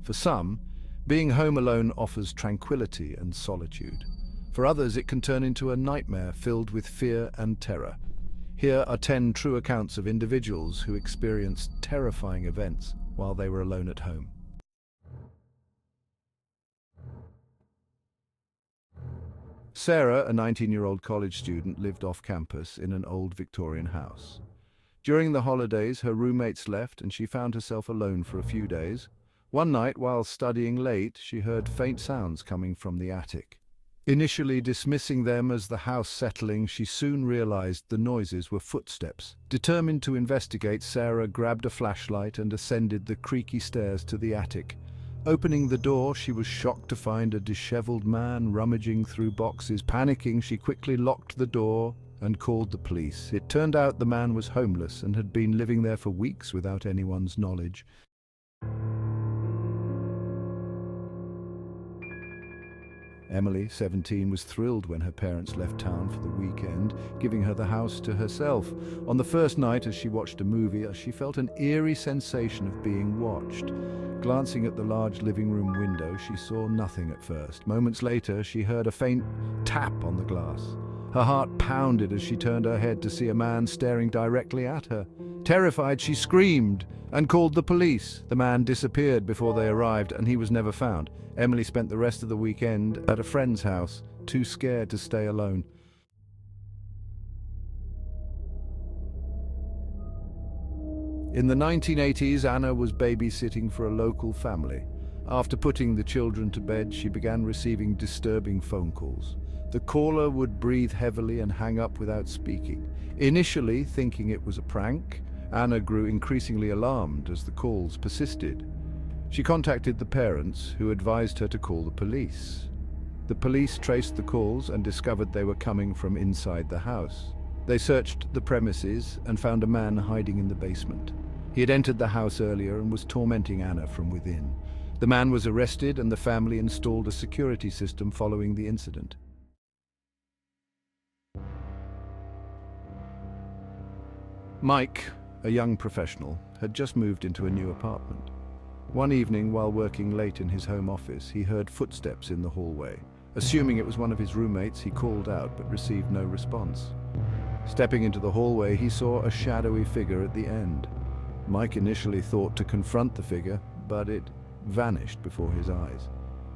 For some, being home alone offers tranquility and solitude. For others, it can turn into a nightmare filled with fear and terror. Here are 10 true accounts of individuals who experienced terrifying events while they were alone at home. Sarah, a 19-year-old college student, lived off campus in an old Victorian house. During the holidays, her roommates left and she found herself alone for a few days. One night, while studying late, she heard faint sounds coming from the attic. Initially dismissing them as the house settling, she soon realized the noises were footsteps. Determined to investigate, Sarah grabbed a flashlight and ascended the creaky stairs to the attic. Opening the door, she was shocked to find a disheveled man rummaging through boxes. Panicking, she quickly locked the door and called the police. It turned out the man was homeless and had been living there for weeks without anyone's knowledge. Emily, 17, was thrilled when her parents left town for the weekend, giving her the house to herself. On the first night, as she watched a movie, she felt an eerie sensation of being watched. Glancing at the large living room window, she saw nothing at first. Moments later, she heard a faint tap on the glass. Her heart pounded as she turned her head to see a man staring directly at her. Terrified, she screamed and called the police. The man disappeared before they arrived, and he was never found. Emily spent the rest of the weekend at a friend's house, too scared to stay alone. In the 1980s, Anna was babysitting for a local family. After putting the children to bed, she began receiving disturbing phone calls. The caller would breathe heavily and hang up without speaking. Initially, thinking it was a prank, Anna grew increasingly alarmed as the calls persisted. She contacted the parents, who advised her to call the police. The police traced the calls and discovered they were coming from inside the house. They searched the premises and found a man hiding in the basement. He had entered the house earlier and was tormenting Anna from within. The man was arrested and the family installed a security system following the incident. Mike, a young professional, had just moved into a new apartment. One evening, while working late in his home office, he heard footsteps in the hallway. Assuming it was one of his roommates, he called out but received no response. Stepping into the hallway, he saw a shadowy figure at the end. Mike initially thought to confront the figure, but it vanished before his eyes.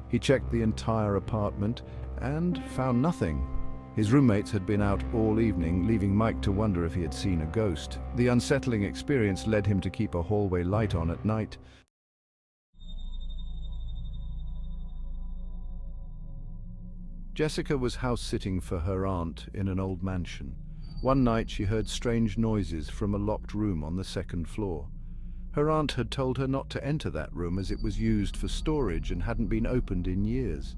He checked the entire apartment and found nothing. His roommates had been out all evening, leaving Mike to wonder if he had seen a ghost. The unsettling experience led him to keep a hallway light on at night. Jessica was house-sitting for her aunt in an old mansion. One night she heard strange noises from a locked room on the second floor. Her aunt had told her not to enter that room as it was used for storage and hadn't been opened in years.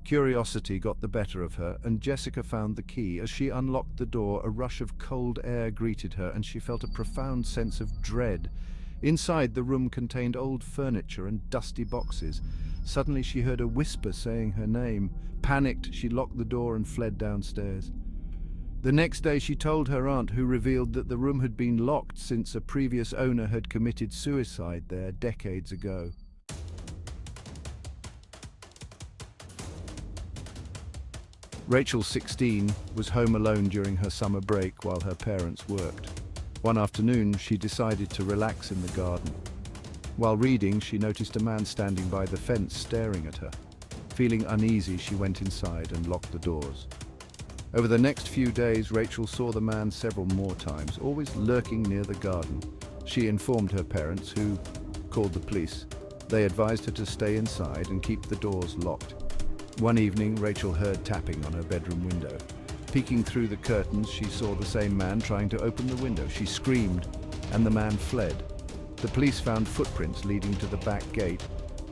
Curiosity got the better of her, and Jessica found the key. As she unlocked the door, a rush of cold air greeted her, and she felt a profound sense of dread. Inside, the room contained old furniture and dusty boxes. Suddenly she heard a whisper saying her name. Panicked, she locked the door and fled downstairs. The next day she told her aunt, who revealed that the room had been locked since a previous owner had committed suicide there decades ago. Rachel, 16, was home alone during her summer break while her parents worked. One afternoon, she decided to relax in the garden. While reading, she noticed a man standing by the fence staring at her. Feeling uneasy, she went inside and locked the doors. Over the next few days, Rachel saw the man several more times, always lurking near the garden. She informed her parents, who called the police. They advised her to stay inside and keep the doors locked. One evening, Rachel heard tapping on her bedroom window. Peeking through the curtains, she saw the same man trying to open the window. She screamed, and the man fled. The police found footprints leading to the back gate,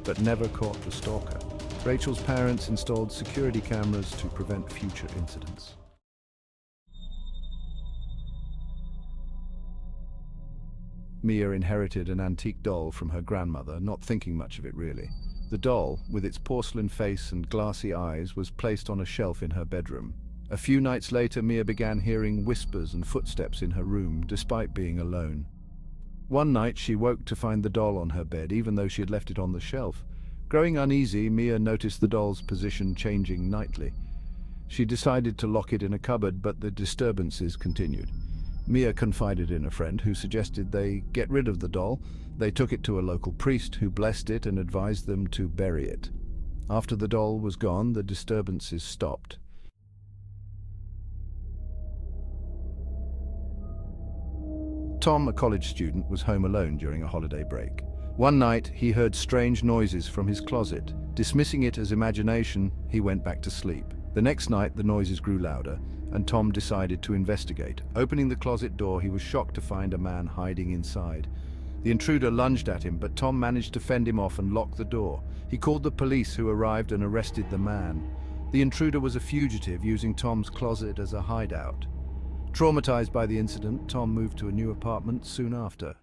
but never caught the stalker. Rachel's parents installed security cameras to prevent future incidents. Mia inherited an antique doll from her grandmother, not thinking much of it really. The doll, with its porcelain face and glassy eyes, was placed on a shelf in her bedroom. A few nights later, Mia began hearing whispers and footsteps in her room, despite being alone. One night she woke to find the doll on her bed, even though she had left it on the shelf. Growing uneasy, Mia noticed the doll's position changing nightly. She decided to lock it in a cupboard, but the disturbances continued. Mia confided in a friend who suggested they get rid of the doll. They took it to a local priest who blessed it and advised them to bury it. After the doll was gone, the disturbances stopped. Tom, a college student, was home alone during a holiday break. One night, he heard strange noises from his closet. Dismissing it as imagination, he went back to sleep. The next night, the noises grew louder, and Tom decided to investigate. Opening the closet door, he was shocked to find a man hiding inside. The intruder lunged at him, but Tom managed to fend him off and lock the door. He called the police, who arrived and arrested the man. The intruder was a fugitive, using Tom's closet as a hideout. Traumatized by the incident, Tom moved to a new apartment soon after.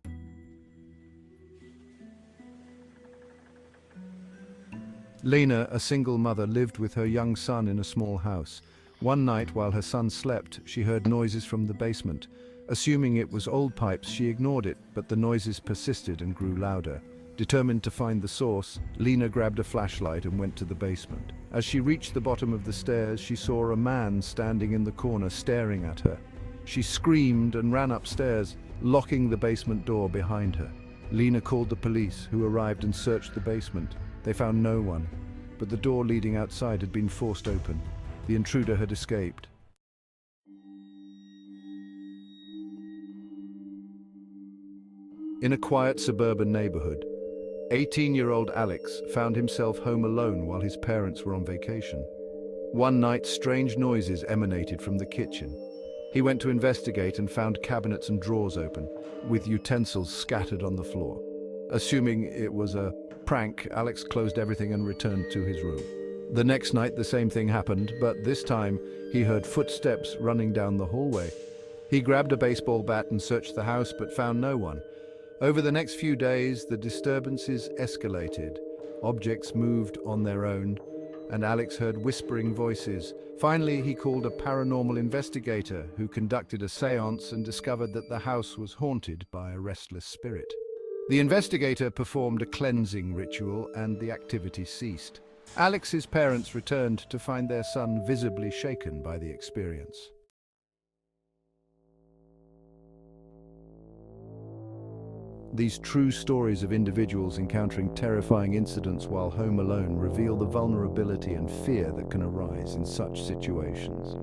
Lena, a single mother, lived with her young son in a small house. One night, while her son slept, she heard noises from the basement. Assuming it was old pipes, she ignored it, but the noises persisted and grew louder. Determined to find the source, Lena grabbed a flashlight and went to the basement. As she reached the bottom of the stairs, she saw a man standing in the corner staring at her. She screamed and ran upstairs, locking the basement door behind her. Lena called the police, who arrived and searched the basement. They found no one, but the door leading outside had been forced open. The intruder had escaped. In a quiet suburban neighborhood, 18-year-old Alex found himself home alone while his parents were on vacation. One night, strange noises emanated from the kitchen. He went to investigate and found cabinets and drawers open, with utensils scattered on the floor. Assuming it was a prank, Alex closed everything and returned to his room. The next night, the same thing happened, but this time he heard footsteps running down the hallway. He grabbed a baseball bat and searched the house, but found no one. Over the next few days, the disturbances escalated. Objects moved on their own, and Alex heard whispering voices. Finally, he called a paranormal investigator who conducted a séance and discovered that the house was haunted by a restless spirit. The investigator performed a cleansing ritual, and the activity ceased. Alex's parents returned to find their son visibly shaken by the experience. These true stories of individuals encountering terrifying incidents while home alone reveal the vulnerability and fear that can arise in such situations.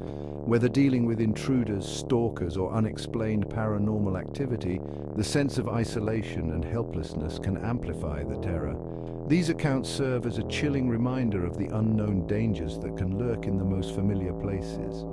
Whether dealing with intruders, stalkers, or unexplained paranormal activity, the sense of isolation and helplessness can amplify the terror. These accounts serve as a chilling reminder of the unknown dangers that can lurk in the most familiar places.